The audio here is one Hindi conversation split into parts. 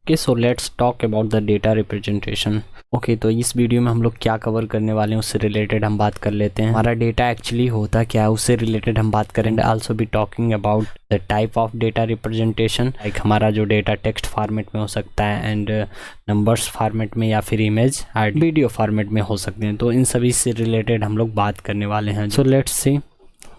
Okay, so let's talk about the data representation. Okay, तो इस वीडियो में हम लोग क्या कवर करने वाले हैं उससे रिलेटेड हम बात कर लेते हैं। हमारा डेटा एक्चुअली होता क्या है उससे रिलेटेड हम बात करेंगे। Also be talking about the type of data representation, like हमारा जो डेटा टेक्स्ट फॉर्मेट में हो सकता है एंड नंबर्स फॉर्मेट में या फिर इमेज एंड वीडियो फॉर्मेट में हो सकते हैं। तो इन सभी से रिलेटेड हम लोग बात करने वाले हैं। So let's see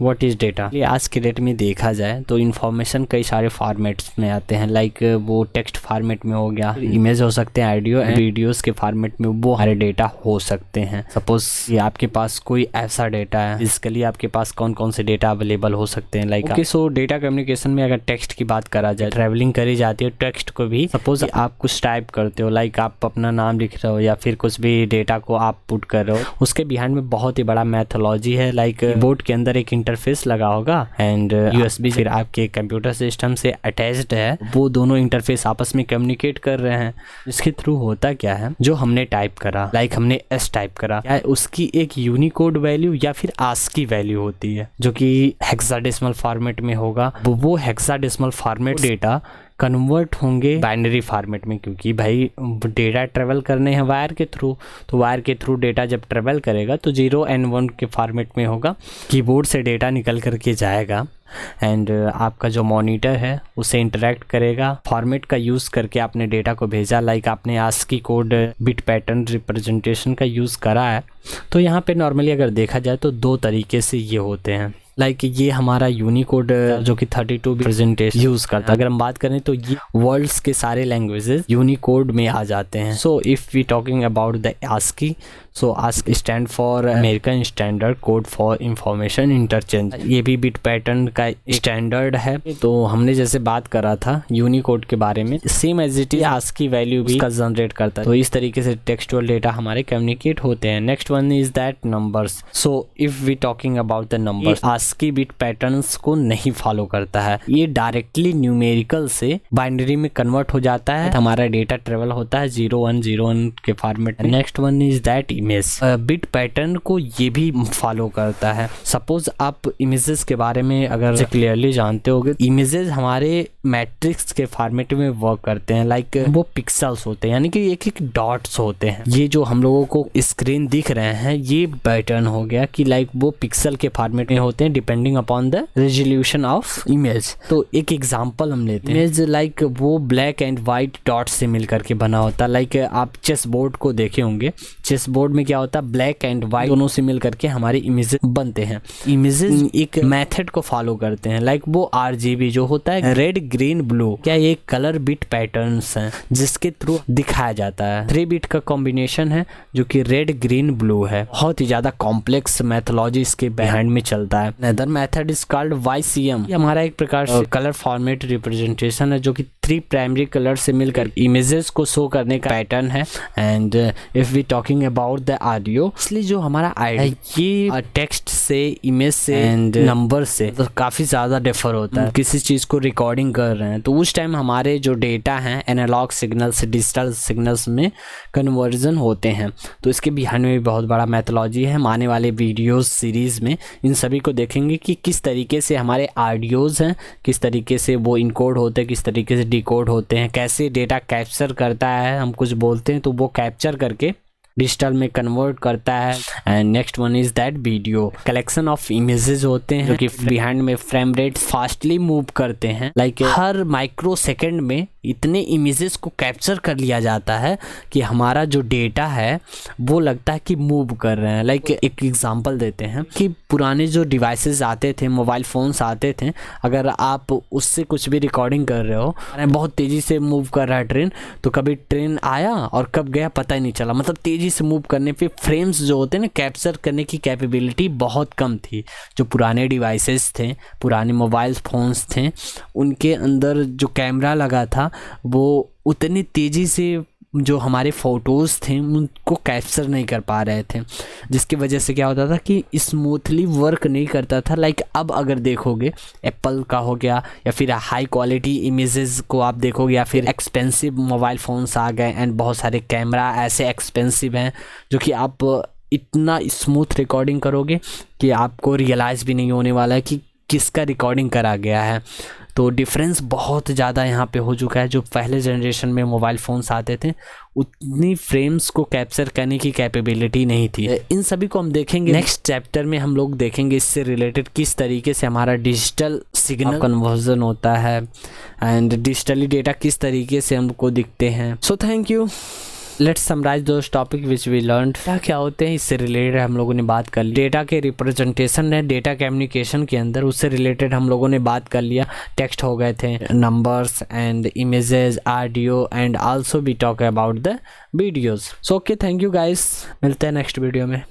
what is data. आज के डेट में देखा जाए तो इन्फॉर्मेशन कई सारे फॉर्मेट्स में आते हैं, लाइक वो टेक्स्ट फॉर्मेट में हो गया, इमेज हो सकते हैं, ऑडियो एंड वीडियोस के फॉर्मेट में वो हमारे डेटा हो सकते हैं। सपोज ये आपके पास कोई ऐसा डेटा है, इसके लिए आपके पास कौन कौन से डेटा अवेलेबल हो सकते हैं, लाइक सो डेटा कम्युनिकेशन में अगर टेक्स्ट की बात करा जाए, ट्रैवलिंग करी जाती है टेक्स्ट को भी। सपोज आप कुछ टाइप करते हो, लाइक आप अपना नाम लिख रहे हो या फिर कुछ भी डेटा को आप पुट कर रहे हो, उसके बिहाइंड में बहुत ही बड़ा मैथोलॉजी है। लाइक बोर्ड के अंदर एक इंटरफेस लगा होगा एंड यूएसबी फिर आपके कंप्यूटर सिस्टम से अटैच्ड है, वो दोनों इंटरफेस आपस में कम्युनिकेट कर रहे हैं। इसके थ्रू होता क्या है, जो हमने टाइप करा, लाइक हमने एस टाइप करा, क्या उसकी एक यूनिकोड वैल्यू या फिर आस्की वैल्यू होती है जो कि हेक्साडेसिमल फॉर्मेट में होगा। वो हेक्साडेसिमल फॉर्मेट डेटा कन्वर्ट होंगे बाइनरी फॉर्मेट में, क्योंकि भाई डेटा ट्रेवल करने हैं वायर के थ्रू, तो वायर के थ्रू डेटा जब ट्रेवल करेगा तो 0 and 1 के फॉर्मेट में होगा। कीबोर्ड से डेटा निकल करके जाएगा एंड आपका जो मॉनिटर है उससे इंटरेक्ट करेगा। फॉर्मेट का यूज़ करके आपने डेटा को भेजा, लाइक आपने ASCII code bit pattern representation का यूज़ करा है। तो यहाँ पे नॉर्मली अगर देखा जाए तो दो तरीके से ये होते हैं, लाइक ये हमारा यूनिकोड जो कि 32 बिट प्रेजेंटेशन यूज़ करता है। अगर हम बात करें तो ये वर्ल्ड्स के सारे लैंग्वेजेस यूनिकोड में आ जाते हैं। So if we talking about the ASCII, so ASCII stand for American standard code for information interchange. ये भी बिट पैटर्न का स्टैंडर्ड है। तो हमने जैसे बात करा था यूनिकोड के बारे में, same as it is ASCII value भी उसका जनरेट करता है। तो इस तरीके से टेक्सचुअल डेटा हमारे कम्युनिकेट होते हैं। Next one is that numbers. So if we talking about the numbers, ASCII bit patterns को नहीं फॉलो करता है, ये डायरेक्टली न्यूमेरिकल से बाइनरी में कन्वर्ट हो जाता है। हमारा डेटा ट्रेवल होता है 0101 के फॉर्मेट में। Next one is that image. Bit pattern को ये भी फॉलो करता है। सपोज आप इमेजेस के बारे में अगर क्लियरली जानते होगे, इमेजेस हमारे मैट्रिक्स के फॉर्मेट में वर्क करते हैं, लाइक वो पिक्सल्स होते हैं, यानी कि एक एक डॉट्स होते हैं। ये जो हम लोगों को स्क्रीन दिख रहे हैं ये पैटर्न हो गया कि लाइक वो पिक्सल के फॉर्मेट में होते हैं depending upon the resolution of image. तो एक एग्जांपल हम लेते हैं, इमेज लाइक वो ब्लैक एंड व्हाइट डॉट्स से मिल करके बना होता है। लाइक आप चेस बोर्ड को देखे होंगे, चेस बोर्ड में क्या होता है, ब्लैक एंड व्हाइट दोनों से मिल करके हमारे इमेजेस बनते हैं। इमेजेस एक मेथड को फॉलो करते हैं, लाइक वो RGB जो होता है, रेड ग्रीन ब्लू, क्या ये कलर बिट पैटर्न्स हैं जिसके थ्रू दिखाया जाता है। 3 बिट का कॉम्बिनेशन है जो कि रेड ग्रीन ब्लू है। बहुत ही ज्यादा कॉम्प्लेक्स मैथोलॉजी इसके बिहाइंड में चलता है। Other method is called YCM। ये हमारा एक प्रकार से कलर फॉर्मेट रिप्रेजेंटेशन है जो कि 3 प्राइमरी कलर से मिलकर इमेजेस को शो करने का पैटर्न है। And if we talking about the audio, इसलिए जो हमारा ऑडियो ये टेक्स्ट से, इमेज से एंड नंबर से तो काफी ज्यादा डिफर होता है। किसी चीज को रिकॉर्डिंग कर रहे हैं तो उस टाइम हमारे जो डेटा हैं एनालॉग सिग्नल से डिजिटल सिग्नल्स में कन्वर्जन होते हैं। तो इसके बिहाइंड में भी बहुत बड़ा मैथोलॉजी है। हम आने वाले वीडियोस सीरीज में इन सभी को देखेंगे कि किस तरीके से हमारे ऑडियोज हैं, किस तरीके से वो इनकोड होते हैं, किस तरीके से डिकोड होते हैं, कैसे डेटा कैप्चर करता है। हम कुछ बोलते हैं तो वो कैप्चर करके डिजिटल में कन्वर्ट करता है। And next one is that video. Collection of images होते हैं जो कि बिहाइंड में फ्रेम रेट फास्टली मूव करते हैं, लाइक हर माइक्रो सेकेंड में इतने इमेजेस को कैप्चर कर लिया जाता है कि हमारा जो डेटा है वो लगता है कि मूव कर रहे हैं। लाइक एक एग्जांपल देते हैं कि पुराने जो डिवाइसेस आते थे, मोबाइल फोन्स आते थे, अगर आप उससे कुछ भी रिकॉर्डिंग कर रहे हो, बहुत तेजी से मूव कर रहा है ट्रेन, तो कभी ट्रेन आया और कब गया पता ही नहीं चला। मतलब तेजी से मूव करने पे फ्रेम्स जो होते हैं ना, कैप्चर करने की कैपेबिलिटी बहुत कम थी। जो पुराने डिवाइसेस थे, पुराने मोबाइल फोन्स थे, उनके अंदर जो कैमरा लगा था वो उतनी तेज़ी से जो हमारे फ़ोटोज़ थे उनको कैप्चर नहीं कर पा रहे थे, जिसकी वजह से क्या होता था कि स्मूथली वर्क नहीं करता था। लाइक अब अगर देखोगे एप्पल का हो गया या फिर हाई क्वालिटी इमेजेस को आप देखोगे या फिर एक्सपेंसिव मोबाइल फ़ोन्स आ गए एंड बहुत सारे कैमरा ऐसे एक्सपेंसिव हैं जो कि आप इतना स्मूथ रिकॉर्डिंग करोगे कि आपको रियलाइज़ भी नहीं होने वाला है कि किसका रिकॉर्डिंग करा गया है। तो डिफरेंस बहुत ज़्यादा यहाँ पे हो चुका है। जो पहले जनरेशन में मोबाइल फ़ोन्स आते थे उतनी फ्रेम्स को कैप्चर करने की कैपेबिलिटी नहीं थी। इन सभी को हम देखेंगे नेक्स्ट चैप्टर में। हम लोग देखेंगे इससे रिलेटेड किस तरीके से हमारा डिजिटल सिग्नल कन्वर्जन होता है एंड डिजिटली डेटा किस तरीके से हमको दिखते हैं। So thank you. Let's summarise those topic which we learn. क्या होते हैं इससे रिलेटेड हम लोगों ने बात कर ली। डेटा के रिप्रेजेंटेशन है डेटा कम्युनिकेशन के अंदर, उससे रिलेटेड हम लोगों ने बात कर लिया। टेक्स्ट हो गए थे, numbers and images, audio and also we talk about the videos. So okay, thank you guys, मिलते हैं नेक्स्ट वीडियो में।